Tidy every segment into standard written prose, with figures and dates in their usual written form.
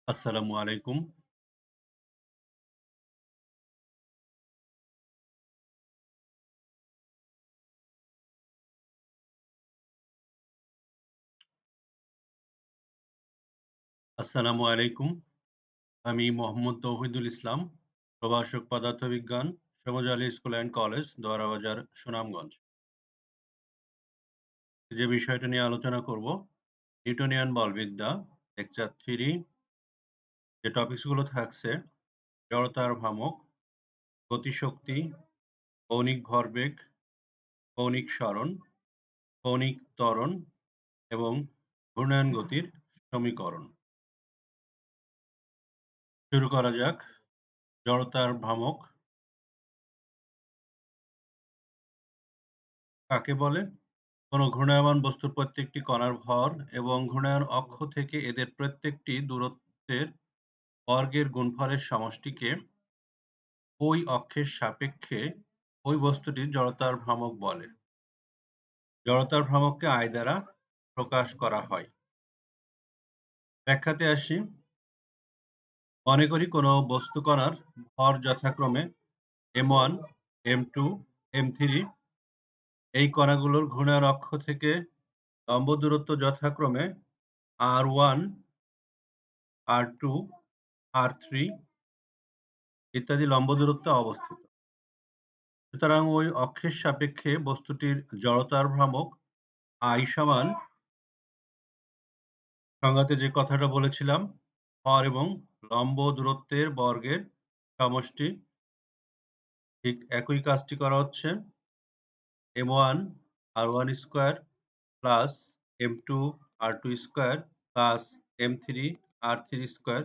আসসালামু আলাইকুম। আসসালামু আলাইকুম। আমি মোহাম্মদ তৌহিদুল ইসলাম, প্রভাষক পদার্থবিজ্ঞান, Sabuj Ali school and college, Doarabazar, Sunamganj. যে বিষয়টা নিয়ে আলোচনা করব, নিউটনিয়ান বলবিদ্যা, লেকচার 3। যে টপিকস গুলো থাকছে, জড়তার ভ্রামক, গতিশক্তি, কৌণিক ভরবেগ, কৌণিক সরণ, কৌণিক ত্বরণ এবং ঘূর্ণায়ন গতির সমীকরণ। শুরু করা যাক। জড়তার ভ্রামক কাকে বলে? কোনো ঘূর্ণায়মান বস্তুর প্রত্যেকটি কণার ভর এবং ঘূর্ণায়ন অক্ষ থেকে এদের প্রত্যেকটি দূরত্বের বর্গের গুণফলের সমষ্টিকে ওই অক্ষের সাপেক্ষে ওই বস্তুটির জড়তার ভ্রামক বলে। জড়তার ভ্রামককে I দ্বারা প্রকাশ করা হয়। ব্যাখ্যাতে আসি। মনে করি কোনো বস্তু কণার ভর যথাক্রমে m1, m2, m3। এই কণাগুলোর ঘূর্ণায়ন অক্ষ থেকে লম্ব দূরত্ব যথাক্রমে r1, r2, r3 ইত্যাদি লম্ব দূরত্বে অবস্থিত। সুতরাং ওই অক্ষের সাপেক্ষে বস্তুটির জড়তার ভ্রামক I সমান সংজ্ঞাতে যে কথাটা বলেছিলাম, ভর এবং লম্ব দূরত্বের বর্গের সমষ্টি। ঠিক একই কাজটি করা হচ্ছে। m1 r1 square plus m2 r2 square plus m3 r3 square.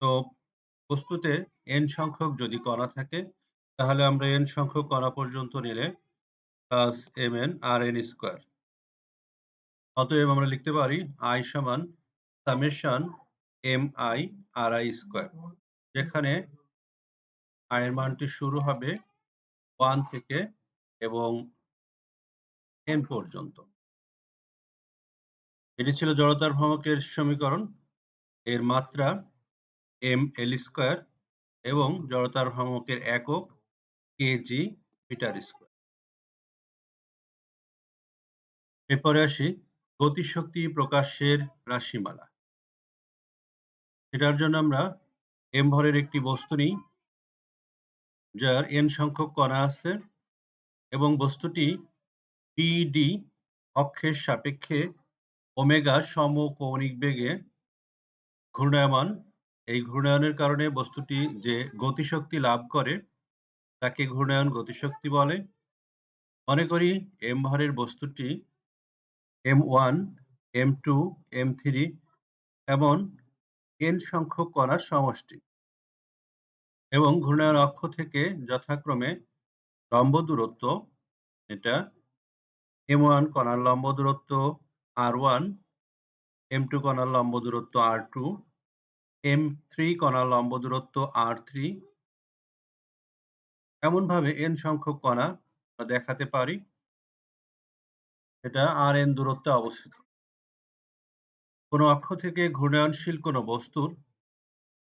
তো বস্তুতে n সংখ্যক যদি কণা থাকে, তাহলে আমরা n সংখ্যক কণা পর্যন্ত নিলে প্লাস mn rn স্কয়ার। অতএব আমরা লিখতে পারি I সমান সামেশন mi ri স্কয়ার, যেখানে i এর মানটি শুরু হবে 1 থেকে এবং n পর্যন্ত। এটি ছিল জড়তার ভ্রামকের সমীকরণ। এর মাত্রা ml স্কয়ার এবং জড়তার ভ্রামকের একক কেজি মিটার স্কয়ার। এরপরে আসি গতিশক্তি প্রকাশের রাশিমালা। এটার জন্য আমরা m ভরের একটি বস্তু নিই, যার n সংখ্যক কণা আছে এবং বস্তুটি pd অক্ষের সাপেক্ষে ওমেগা সমকৌণিক বেগে ঘূর্ণায়মান। এই ঘূর্ণায়নের কারণে বস্তুটি যে গতিশক্তি লাভ করে তাকে ঘূর্ণায়ন গতিশক্তি বলে। মনে করি m ভরের বস্তুটি m1, m2, m3 এমন n সংখ্যক কণার সমষ্টি এবং ঘূর্ণায়ন অক্ষ থেকে যথাক্রমে লম্ব দূরত্ব, এটা m1 কণার লম্ব দূরত্ব r1, m2 কণার লম্ব দূরত্ব r2, m3 কণার লম্ব দূরত্ব r3। এমনভাবে n সংখ্যক কণা আমরা দেখাতে পারি। এটা rn দূরত্বে অবস্থিত। কোনো অক্ষ থেকে ঘূর্ণায়নশীল কোনো বস্তুর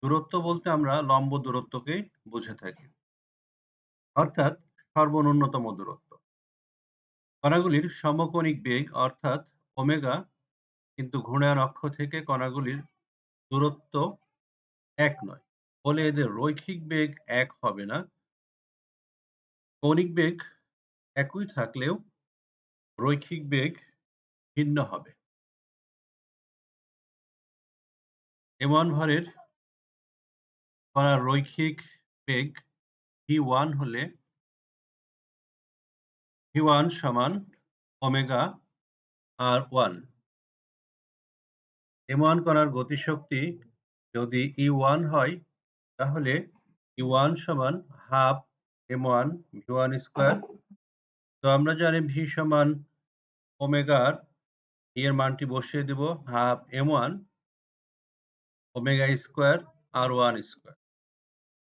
দূরত্ব বলতে আমরা লম্ব দূরত্বকে বুঝে থাকি, অর্থাৎ সর্বন্যূনতম দূরত্ব। কণাগুলির সমকোণিক বেগ অর্থাৎ ওমেগা, কিন্তু ঘূর্ণায়ন অক্ষ থেকে কণাগুলির দূরত্ব এক নয় বলে এদের রৈখিক বেগ এক হবে না। কৌণিক বেগ একই থাকলেও রৈখিক বেগ ভিন্ন হবে। m1 ভরের কণার রৈখিক বেগ v1 হলে v1 সমান ওমেগা r1। m1 কণার গতিশক্তি যদি e1 হয়, তাহলে e1 সমান হাফ m1 v1 স্কয়ার। তো আমরা জানি v সমান ওমেগা r, এর মানটি বসিয়ে দেব half m1 omega square r1 square.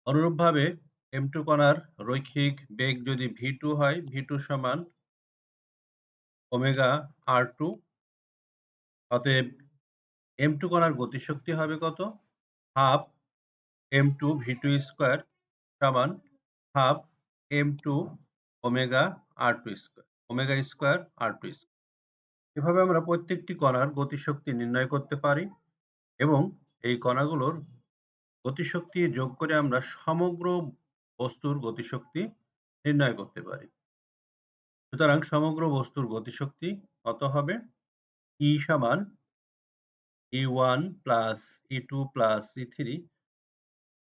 অনুরূপভাবে m2 কণার রৈখিক বেগ যদি v2 হয়, v2 সমান ওমেগা r2। অতএব M2 কণার গতিশক্তি হবে কত? হাফ M2 V2 স্কয়ার সমান half M2 omega R2 square, omega square R2 square. এভাবে আমরা প্রত্যেকটি কণার গতিশক্তি নির্ণয় করতে পারি এবং এই কণাগুলোর গতিশক্তি যোগ করে আমরা সমগ্র বস্তুর গতিশক্তি নির্ণয় করতে পারি। সুতরাং সমগ্র বস্তুর গতিশক্তি কত হবে? E সমান E1 plus E2 plus E3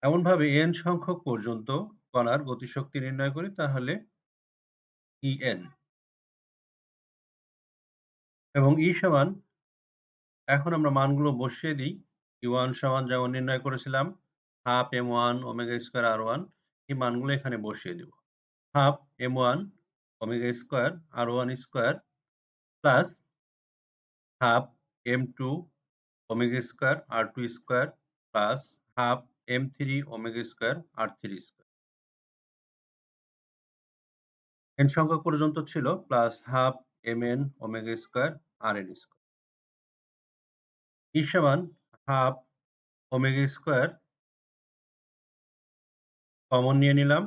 এমনভাবে n সংখ্যক পর্যন্ত কণার গতিশক্তি নির্ণয় করি তাহলে En এবং E সমান এখন আমরা মানগুলো বসিয়ে দিই। E1 সমান যেমন নির্ণয় করেছিলাম half M1 omega square R1 এই মানগুলো এখানে বসিয়ে দেব। Half M1 omega square R1 square plus half M2 omega square R2 square plus half M3 omega square R3 square. n সংখ্যক পর্যন্ত ছিল plus half Mn omega square Rn square. E সমান half omega square common নিয়ে নিলাম।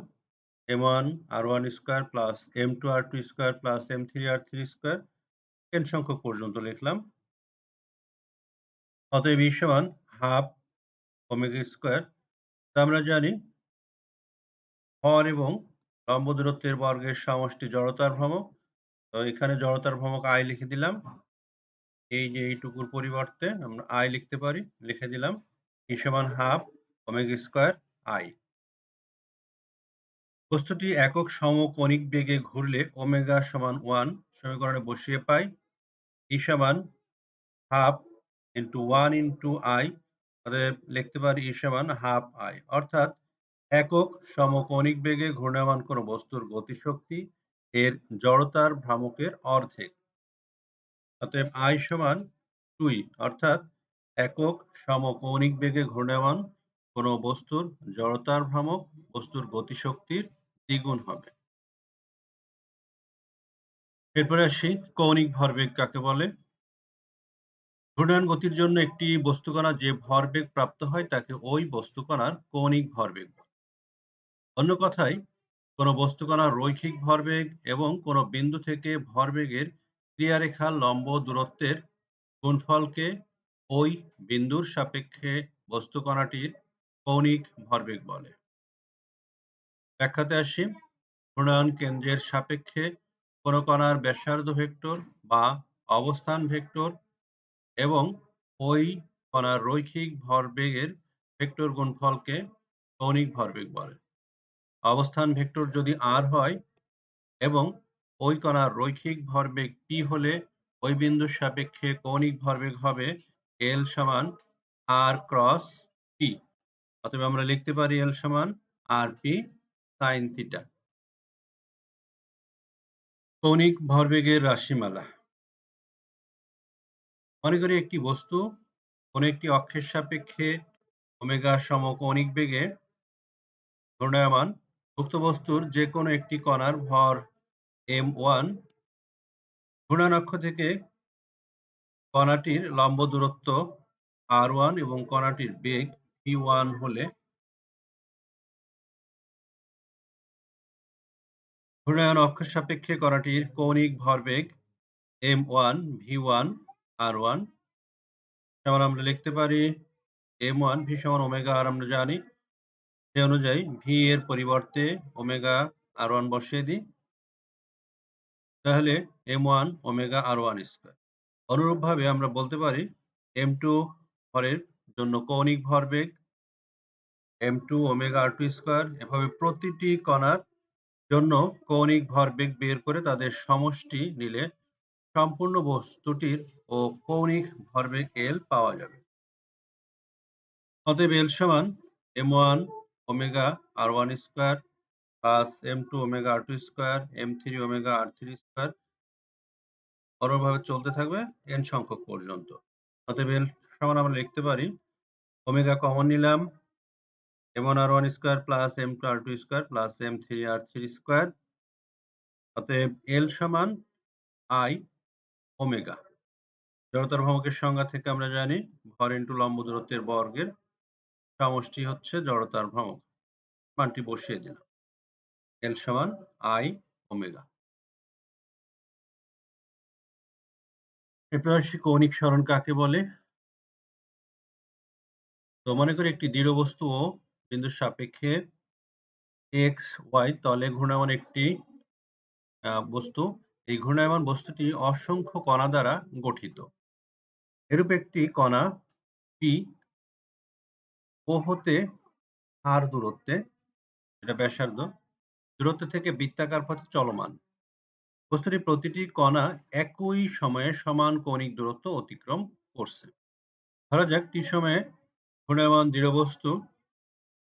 M1 R1 square plus M2 R2 square plus M3 R3 square n সংখ্যক পর্যন্ত লিখলাম। অতএব E সমান হাফ ওমেগা স্কয়ার। তা আমরা জানি ভর এবং লম্ব দূরত্বের বর্গের সমষ্টি জড়তার ভ্রামক। তো এখানে জড়তার ভ্রামক I লিখে দিলাম। এই যে এইটুকুর পরিবর্তে আমরা I লিখতে পারি, লিখে দিলাম। E সমান হাফ ওমেগা স্কয়ার I। বস্তুটি একক সমকোণিক বেগে ঘুরলে ওমেগা সমান 1 সমীকরণে বসিয়ে পাই E সমান হাফ ইন্টু 1 ইন্টু I অতএব লিখতে পারি E সমান হাফ I অর্থাৎ একক সমকোণিক বেগে ঘূর্ণায়মান কোনো বস্তুর গতিশক্তি এর জড়তার ভ্রামকের অর্ধেক। অতএব I সমান 2 অর্থাৎ একক সমকৌণিক বেগে ঘূর্ণায়মান কোনো বস্তুর জড়তার ভ্রামক বস্তুর গতিশক্তির দ্বিগুণ হবে। এরপরে আসি কৌণিক ভরবেগ কাকে বলে? ঘূর্ণায়মান গতির জন্য একটি বস্তুকণা যে ভরবেগ প্রাপ্ত হয় তাকে ওই বস্তুকণার কৌণিক ভরবেগ বলে। অন্য কথায় কোনো বস্তুকণার রৈখিক ভরবেগ এবং কোনো বিন্দু থেকে ভরবেগের ক্রিয়ারেখার লম্ব দূরত্বের গুণফলকে ওই বিন্দুর সাপেক্ষে বস্তুকণাটির কৌণিক ভরবেগ বলে। ব্যাখ্যাতে আসি, ঘূর্ণায়ন কেন্দ্রের সাপেক্ষে কোনো কণার ব্যাসার্ধ ভেক্টর বা অবস্থান ভেক্টর এবং ওই কণার রৈখিক ভরবেগের ভেক্টর গুণফলকে কৌণিক ভরবেগ বলে। অবস্থান ভেক্টর যদি r হয় এবং ওই কণার রৈখিক ভরবেগ p হলে ওই বিন্দুর সাপেক্ষে কৌণিক ভরবেগ হবে L সমান r ক্রস p। অতএব আমরা লিখতে পারি L সমান rp sin থিটা। কৌণিক ভরবেগের রাশিমালা। মনে করি একটি বস্তু কোনো একটি অক্ষের সাপেক্ষে ওমেগা সমকৌণিক বেগে ঘূর্ণায়মান। উক্ত বস্তুর যে কোনো একটি কণার ভর m1 ঘূর্ণায়ন অক্ষ থেকে কণাটির লম্ব দূরত্ব r1 এবং কণাটির বেগ v1 হলে ঘূর্ণায়ন অক্ষের সাপেক্ষে কণাটির কৌণিক ভরবেগ m1 v1 r1 সমান আমরা লিখতে পারি m1 v সমান ওমেগা r আমরা জানি। সে অনুযায়ী v এর পরিবর্তে ওমেগা r1 বসিয়ে দিই। তাহলে m1 ওমেগা r1 স্কয়ার। অনুরূপভাবে আমরা বলতে পারি m2 ভরের জন্য কৌণিক ভরবেগ m2 ওমেগা r2 স্কয়ার। এভাবে প্রতিটি কণার জন্য কৌণিক ভরবেগ বের করে তাদের সমষ্টি নিলে সম্পূর্ণ বস্তুটির ও কৌণিক ভরবেগ L পাওয়া যাবে। অতএব L সমান m1 omega r1 square plus m2 omega r2 square m3 omega r3 square অনুরূপভাবে চলতে থাকবে n সংখ্যক পর্যন্ত। অতএব L সমান আমরা লিখতে পারি ওমেগা কমন নিলাম m1 r1 square plus m2 r2 square plus m3 r3 square. অতএব L সমান I ওমেগা। জড়তার ভ্রামকের সংজ্ঞা থেকে আমরা জানি ভর ইনটু লম্ব দূরত্বের বর্গের সমষ্টি হচ্ছে জড়তার ভ্রামক। মানটি বসিয়ে দিলাম। L সমান I ওমেগা। এরপর আসি কৌণিক সরণ কাকে বলে? তো মনে করি একটি দৃঢ় বস্তু ও বিন্দুর সাপেক্ষে x, y তলে ঘূর্ণায়মান একটি বস্তু। এই ঘূর্ণায়মান বস্তুটি অসংখ্য কণা দ্বারা গঠিত। এরূপ একটি কণা P O হতে r দূরত্বে, এটা ব্যাসার্ধ, দূরত্ব থেকে বৃত্তাকার পথে চলমান। বস্তুটির প্রতিটি কণা একই সময়ে সমান কৌণিক দূরত্ব অতিক্রম করছে। ধরা যাক t সময়ে ঘূর্ণায়মান দৃঢ় বস্তু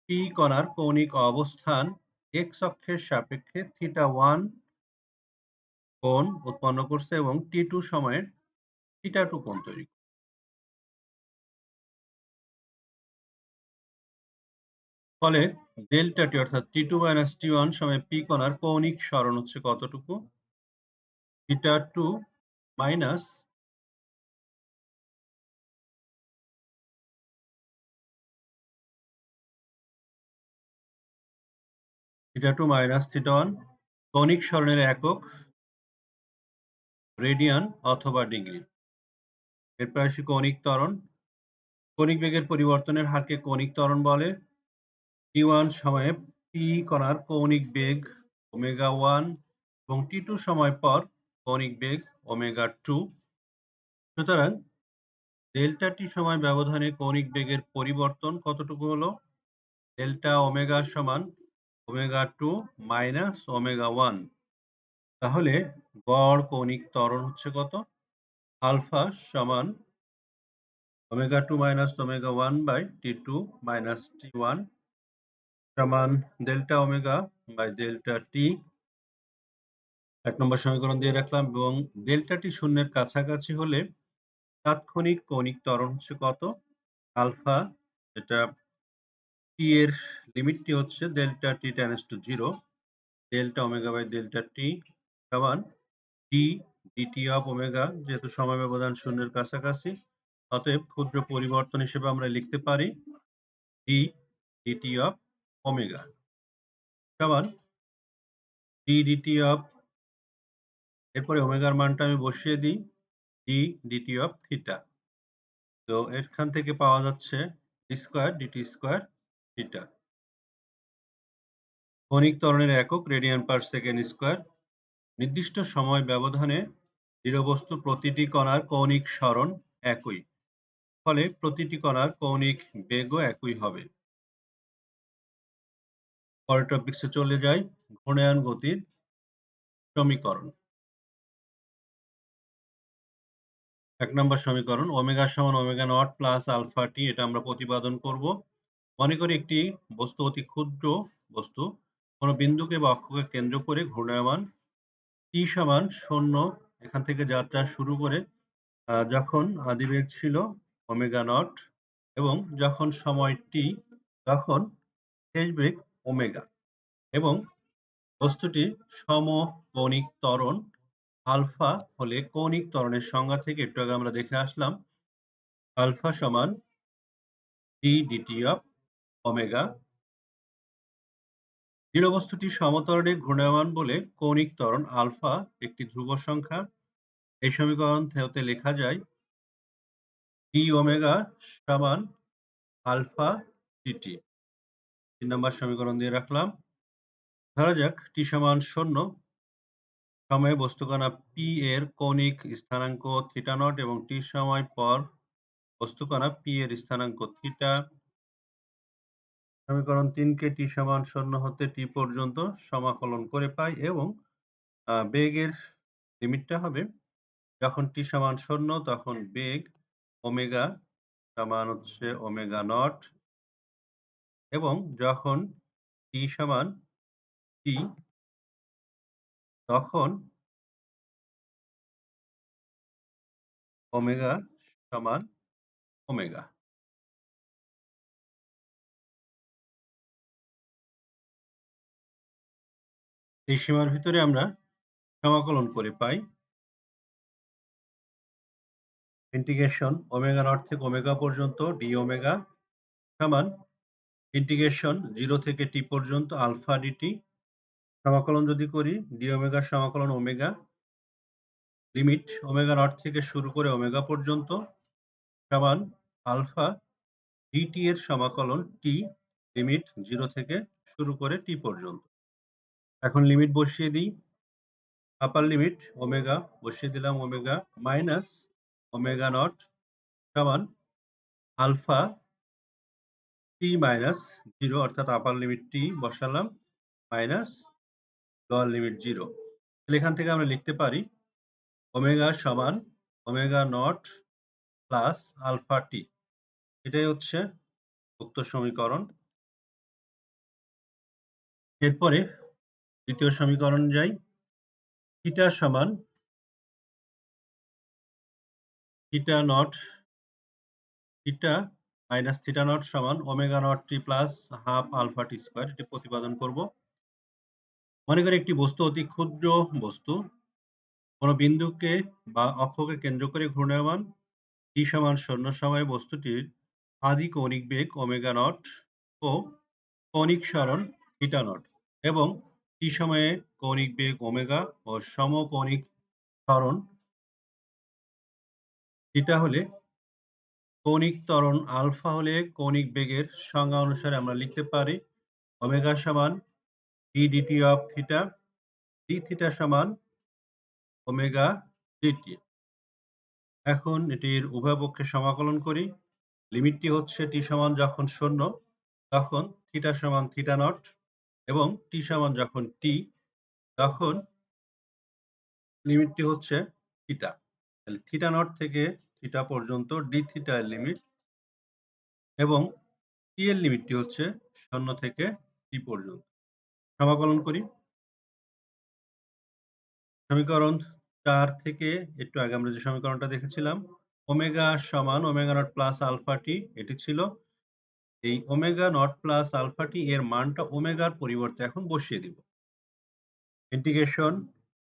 P কণার কৌণিক অবস্থান x অক্ষের সাপেক্ষে θ1 কোণ উৎপন্ন করছে এবং t2 সময়ে θ2 কোণ তৈরি করছে। ফলে ডেল্টা টি অর্থাৎ T2 মাইনাস T1 সময়ে P কণার কৌণিক সরণ হচ্ছে কতটুকু? θ2 মাইনাস θ2 মাইনাস θ1। কৌণিক সরণের একক রেডিয়ান অথবা ডিগ্রি। এরপর আসি কৌণিক ত্বরণ। কৌণিক বেগের পরিবর্তনের হারকে কৌণিক ত্বরণ বলে। T1 সময়ে P কণার কৌণিক বেগ ওমেগা 1 এবং T2 সময় পর কৌণিক বেগ ওমেগা 2। সুতরাং ডেল্টা টি সময় ব্যবধানে কৌণিক বেগের পরিবর্তন কতটুকু হলো? ডেল্টা ওমেগা সমান ওমেগা 2 মাইনাস ওমেগা 1। তাহলে গড় কৌণিক ত্বরণ হচ্ছে কত? আলফা সমান omega 2 minus omega 1 by T2 minus T1 সমান delta omega by delta t. ১ নম্বর সমীকরণ দিয়ে রাখলাম এবং ডেল্টা টি শূন্যের কাছাকাছি হলে তাৎক্ষণিক কৌণিক ত্বরণ হচ্ছে কত? আলফা, যেটা টি এর লিমিটটি হচ্ছে delta t tends to 0, delta omega by delta t সমান ডি ডিটি অফ ওমেগা, যেহেতু সময় ব্যবধান শূন্যের কাছাকাছি অতএব ক্ষুদ্র পরিবর্তন হিসেবে আমরা লিখতে পারি ডি ডিটি অফ ওমেগা সমান ডি ডিটি অফ, এরপরে ওমেগার মানটা আমি বসিয়ে দিই, ডি ডিটি অফ থিটা। তো এখান থেকে পাওয়া যাচ্ছে d square dt square theta. কৌণিক ত্বরণের একক রেডিয়ান পার সেকেন্ড স্কয়ার। নির্দিষ্ট সময় ব্যবধানে দৃঢ় বস্তুর প্রতিটি কণার কৌণিক সরণ একই, ফলে প্রতিটি কণার কৌণিক বেগও একই হবে। পরের টপিকসে চলে যাই, ঘূর্ণায়ন গতির সমীকরণ। ১ নম্বর সমীকরণ ওমেগা সমান omega nought plus alpha t, এটা আমরা প্রতিপাদন করব। মনে করি একটি বস্তু অতি ক্ষুদ্র বস্তু কোনো বিন্দুকে বা অক্ষকে কেন্দ্র করে ঘূর্ণায়মান। টি সমান 0 এখান থেকে যাত্রা শুরু করে যখন আদিবেগ ছিল ওমেগা নট এবং যখন সময় টি তখন শেষ বেগ ওমেগা, এবং বস্তুটি সমকৌণিক ত্বরণ আলফা হলে কৌণিক ত্বরণের সংজ্ঞা থেকে একটু আগে আমরা দেখে আসলাম আলফা সমান ডি ডিটি অফ ওমেগা। দৃঢ় বস্তুটি সমতরণে ঘূর্ণায়মান বলে কৌণিক ত্বরণ আলফা একটি ধ্রুব সংখ্যা। এই সমীকরণ থেকে লেখা যায় ডি ওমেগা সমান আলফা ডিটি। ৩ নম্বর সমীকরণ দিয়ে রাখলাম। ধরা যাক টি সমান 0 সময়ে বস্তুকণা পি এর কৌণিক স্থানাঙ্ক থিটা নট এবং টি সময় পর বস্তুকণা পি এর স্থানাঙ্ক থিটা। সমীকরণ ৩ কে টি সমান 0 হতে টি পর্যন্ত সমাকলন করে পাই এবং বেগের লিমিটটা হবে যখন টি সমান 0 তখন বেগ ওমেগা সমান হচ্ছে ওমেগা নট এবং যখন টি সমান টি তখন ওমেগা সমান ওমেগা। এই সীমার ভিতরে আমরা সমাকলন করে পাই ইন্টিগ্রেশন ওমেগা নট থেকে ওমেগা পর্যন্ত ডি ওমেগা সমান ইন্টিগ্রেশন 0 থেকে টি পর্যন্ত আলফা ডিটি সমাকলন যদি করি ডি ওমেগা সমাকলন ওমেগা লিমিট ওমেগা নট থেকে শুরু করে ওমেগা পর্যন্ত সমান আলফা ডিটি এর সমাকলন টি লিমিট 0 থেকে শুরু করে টি পর্যন্ত। এখন লিমিট বসিয়ে দিই। আপার লিমিট ওমেগা বসিয়ে দিলাম ওমেগা মাইনাস ওমেগা নট সমান আলফা টি মাইনাস 0 অর্থাৎ আপার লিমিট টি বসালাম মাইনাস লোয়ার লিমিট 0। তাহলে এখান থেকে আমরা লিখতে পারি ওমেগা সমান omega nought plus alpha t. এটাই হচ্ছে উক্ত সমীকরণ। এরপরে দ্বিতীয় সমীকরণ যাই। থিটা সমান theta naught theta minus theta naught সমান omega naught t plus half alpha t square. এটি প্রতিপাদন করব। মনে করি একটি বস্তু অতি ক্ষুদ্র বস্তু কোন বিন্দুকে বা অক্ষকে কেন্দ্র করে ঘূর্ণায়মান টি সমান 0 সময়ে বস্তুটির আদি কৌণিক বেগ ওমেগা নট ও কৌণিক সরণ থিটা নট এবং টি সময়ে কৌণিক বেগ ওমেগা ও সমকৌণিক সরণ থিটা হলে কৌণিক ত্বরণ আলফা হলে কৌণিক বেগের সংজ্ঞা অনুসারে আমরা লিখতে পারি ওমেগা সমান d DT of theta, d theta সমান ওমেগা ডিটি। এখন এটির উভয় পক্ষে সমাকলন করি। লিমিটটি হচ্ছে টি সমান যখন 0 তখন থিটা সমান থিটা নট এবং টি সমান যখন টি তখন লিমিটটি হচ্ছে থিটা। তাহলে থিটা নট থেকে থিটা পর্যন্ত ডি থিটা এর লিমিট এবং টি এর লিমিটটি হচ্ছে 0 থেকে টি পর্যন্ত। সমাকলন করি। সমীকরণ 4 থেকে একটু আগে আমরা যে সমীকরণটা দেখেছিলাম ওমেগা সমান omega nought plus alpha t এটি ছিল। এই omega nought plus alpha t এর মানটা ওমেগার পরিবর্তে এখন বসিয়ে দিব। ইন্টিগ্রেশন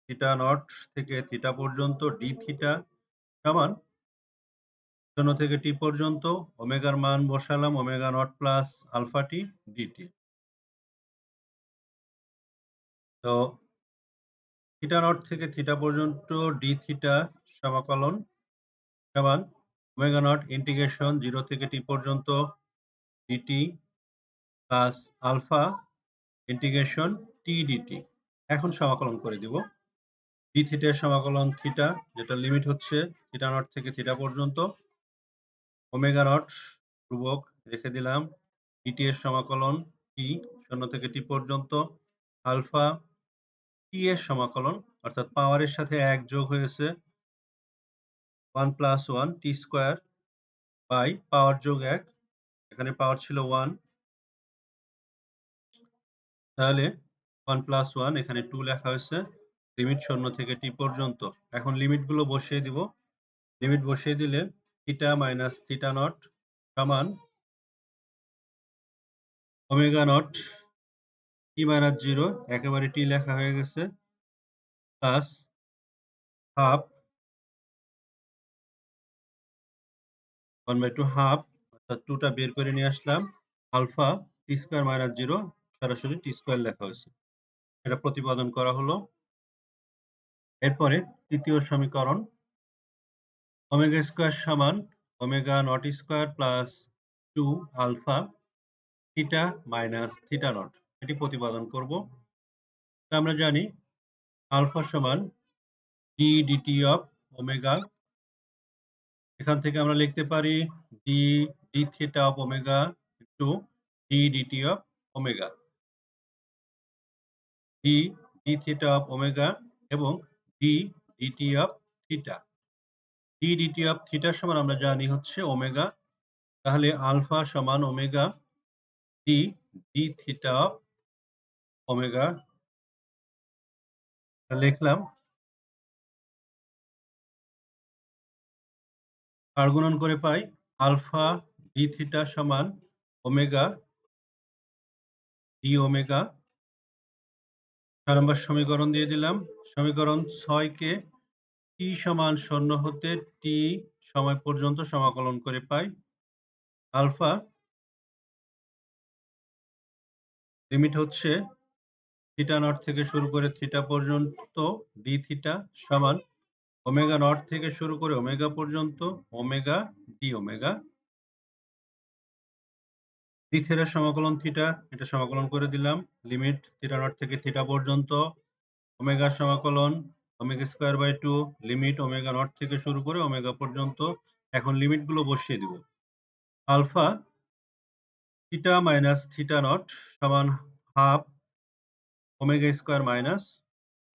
থিটা নট থেকে থিটা পর্যন্ত ডি থিটা সমান 0 থেকে টি পর্যন্ত ওমেগার মান বসালাম omega nought plus alpha t dt. তো থিটা নট থেকে থিটা পর্যন্ত ডি থিটা সমাকলন সমান ওমেগা নট ইন্টিগ্রেশন 0 থেকে টি পর্যন্ত dt plus alpha integration t dt. এখন সমাকলন করে দিব। ডি থিটা এর সমাকলন থিটা যেটা লিমিট হচ্ছে থিটা নট থেকে থিটা পর্যন্ত ওমেগা নট ধ্রুবক রেখে দিলাম ডিটি এর সমাকলন টি 0 থেকে টি পর্যন্ত আলফা টি এর সমাকলন অর্থাৎ পাওয়ারের সাথে 1 যোগ হয়েছে 1 plus 1 t square by power যোগ 1 এখানে পাওয়ার ছিল 1 তাহলে 1 প্লাস 1 এখানে 2 লেখা হয়েছে লিমিট 0 থেকে টি পর্যন্ত। এখন লিমিট গুলো বসিয়ে দিব। লিমিট বসিয়ে দিলে থিটা মাইনাস থিটা নট সমান ওমেগা নট টি মাইনাস 0 একেবারে টি লেখা হয়ে গেছে প্লাস হাফ 1/2 হাফ অর্থাৎ 2 টা বের করে নিয়ে আসলাম আলফা টি স্কয়ার মাইনাস 0 সরাসরি টি স্কয়ার লেখা হয়েছে। এটা প্রতিপাদন করা হলো। এরপরে তৃতীয় সমীকরণ ওমেগা স্কয়ার সমান omega not square plus 2 alpha theta minus theta nought এটি প্রতিপাদন করব। আমরা জানি আলফা সমান ডি ডিটি অফ ওমেগা। এখান থেকে আমরা লিখতে পারি d d theta of omega into d DT of omega. D d theta of omega এবং d DT of theta. D DT of theta সমান আমরা জানি হচ্ছে ওমেগা। তাহলে আলফা সমান omega d d theta of omega লিখলাম। আর গুণন করে পাই আলফা ডি থিটা সমান ওমেগা ডি ওমেগা। 4 নম্বর সমীকরণ দিয়ে দিলাম। সমীকরণ 6 কে টি সমান 0 হতে টি সময় পর্যন্ত সমাকলন করে পাই আলফা লিমিট হচ্ছে থিটা নট থেকে শুরু করে থিটা পর্যন্ত ডি থিটা সমান ওমেগা নট থেকে শুরু করে ওমেগা পর্যন্ত ওমেগা ডি ওমেগা ডি থিটার সমাকলন থিটা এটা সমাকলন করে দিলাম লিমিট থিটা নট থেকে থিটা পর্যন্ত ওমেগা সমাকলন omega square by 2 limit omega naught থেকে শুরু করে ওমেগা পর্যন্ত এখন লিমিটগুলো বসিয়ে দিব alpha theta minus theta naught সমান half omega square minus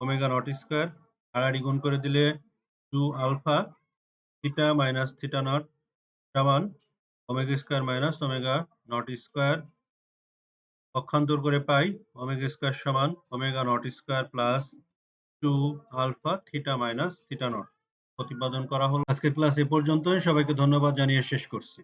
omega not square আড়াআড়ি গুণ করে দিলে 2 alpha theta minus theta naught সমান omega square minus omega not square পক্ষান্তর করে পাই ওমেগা স্কয়ার সমান omega not square plus 2 alpha theta minus theta not প্রতিপাদন করা হলো। আজকের ক্লাস এ পর্যন্তই। সবাইকে ধন্যবাদ জানিয়ে শেষ করছি।